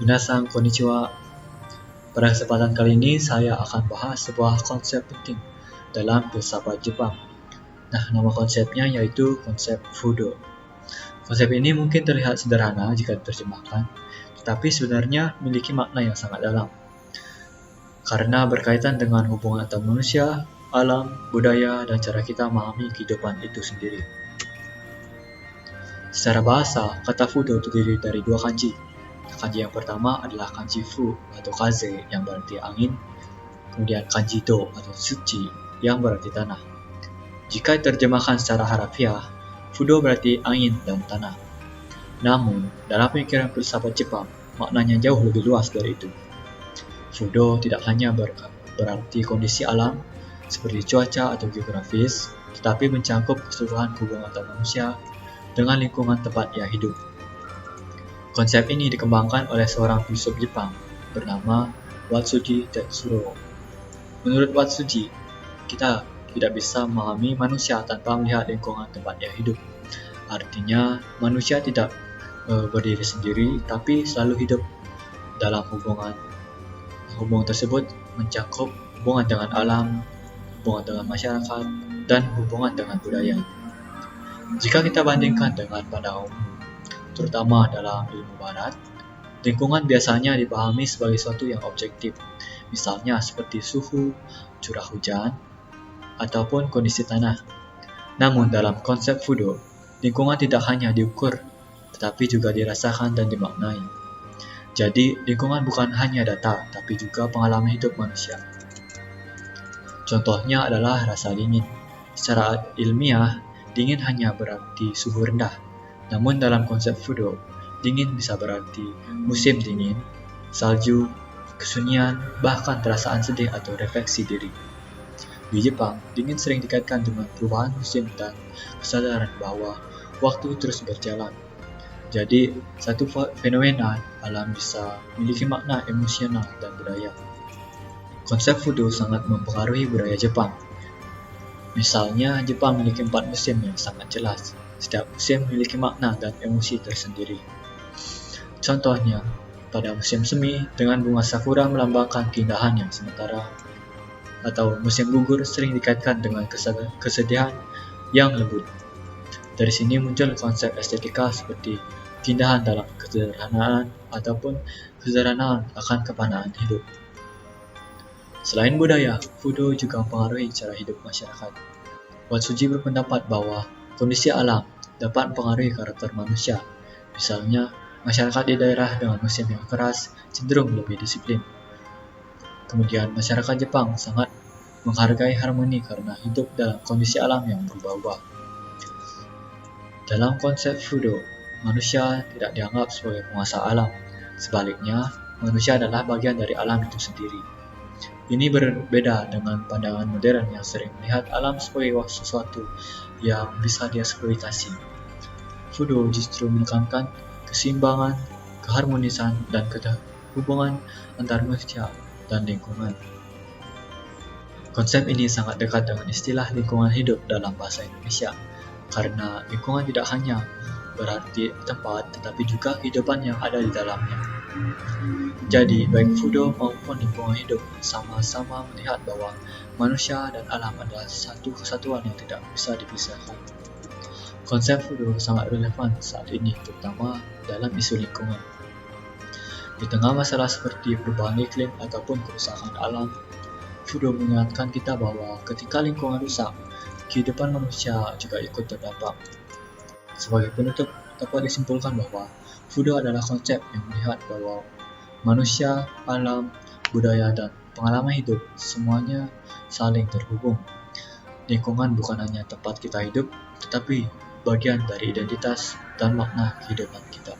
Minasan konnichiwa. Pada kesempatan kali ini saya akan bahas sebuah konsep penting dalam filsafat Jepang. Nah, nama konsepnya yaitu konsep Fudo. Konsep ini mungkin terlihat sederhana jika diterjemahkan, tetapi sebenarnya memiliki makna yang sangat dalam. Karena berkaitan dengan hubungan antar manusia, alam, budaya, dan cara kita memahami kehidupan itu sendiri. Secara bahasa, kata Fudo terdiri dari dua kanji. Kanji yang pertama adalah kanji Fu atau Kaze yang berarti angin, kemudian kanji Do atau Tsuchi yang berarti tanah. Jika diterjemahkan secara harafiah, Fudo berarti angin dan tanah. Namun, dalam pemikiran filsafat Jepang, maknanya jauh lebih luas dari itu. Fudo tidak hanya berarti kondisi alam, seperti cuaca atau geografis, tetapi mencakup keseluruhan hubungan antar manusia dengan lingkungan tempat ia hidup. Konsep ini dikembangkan oleh seorang filsuf Jepang bernama Watsuji Tetsuro. Menurut Watsuji, kita tidak bisa memahami manusia tanpa melihat lingkungan tempat ia hidup. Artinya, manusia tidak berdiri sendiri, tapi selalu hidup dalam hubungan. Hubungan tersebut mencakup hubungan dengan alam, hubungan dengan masyarakat, dan hubungan dengan budaya. Jika kita bandingkan dengan pandangan umum, terutama dalam ilmu barat, lingkungan biasanya dipahami sebagai sesuatu yang objektif, misalnya seperti suhu, curah hujan, ataupun kondisi tanah. Namun dalam konsep Fudo, lingkungan tidak hanya diukur, tetapi juga dirasakan dan dimaknai. Jadi, lingkungan bukan hanya data, tapi juga pengalaman hidup manusia. Contohnya adalah rasa dingin. Secara ilmiah, dingin hanya berarti suhu rendah. Namun dalam konsep Fudo, dingin bisa berarti musim dingin, salju, kesunyian, bahkan perasaan sedih atau refleksi diri. Di Jepang, dingin sering dikaitkan dengan perubahan musim dan kesadaran bahwa waktu terus berjalan. Jadi, satu fenomena alam bisa memiliki makna emosional dan budaya. Konsep Fudo sangat mempengaruhi budaya Jepang. Misalnya, Jepang memiliki 4 musim yang sangat jelas. Setiap musim memiliki makna dan emosi tersendiri. Contohnya, pada musim semi, dengan bunga sakura melambangkan keindahan yang sementara, atau musim gugur sering dikaitkan dengan kesedihan yang lembut. Dari sini muncul konsep estetika seperti keindahan dalam kesederhanaan ataupun kesederhanaan akan kepanaan hidup. Selain budaya, Fudo juga mempengaruhi cara hidup masyarakat. Watsuji berpendapat bahwa kondisi alam dapat mempengaruhi karakter manusia. Misalnya, masyarakat di daerah dengan musim yang keras cenderung lebih disiplin. Kemudian, masyarakat Jepang sangat menghargai harmoni karena hidup dalam kondisi alam yang berubah-ubah. Dalam konsep Fudo, manusia tidak dianggap sebagai penguasa alam. Sebaliknya, manusia adalah bagian dari alam itu sendiri. Ini berbeda dengan pandangan modern yang sering melihat alam sebagai sesuatu yang bisa dieksploitasi. Fudo justru menekankan keseimbangan, keharmonisan, dan hubungan antar manusia dan lingkungan. Konsep ini sangat dekat dengan istilah lingkungan hidup dalam bahasa Indonesia, karena lingkungan tidak hanya berarti tempat, tetapi juga kehidupan yang ada di dalamnya. Jadi, baik Fudo maupun lingkungan hidup sama-sama melihat bahwa manusia dan alam adalah satu kesatuan yang tidak bisa dipisahkan. Konsep Fudo sangat relevan saat ini, terutama dalam isu lingkungan. Di tengah masalah seperti perubahan iklim ataupun kerusakan alam, Fudo mengingatkan kita bahwa ketika lingkungan rusak, kehidupan manusia juga ikut terdampak. Sebagai penutup, dapat disimpulkan bahwa Fudo adalah konsep yang melihat bahwa manusia, alam, budaya, dan pengalaman hidup semuanya saling terhubung. Lingkungan bukan hanya tempat kita hidup, tetapi bagian dari identitas dan makna kehidupan kita.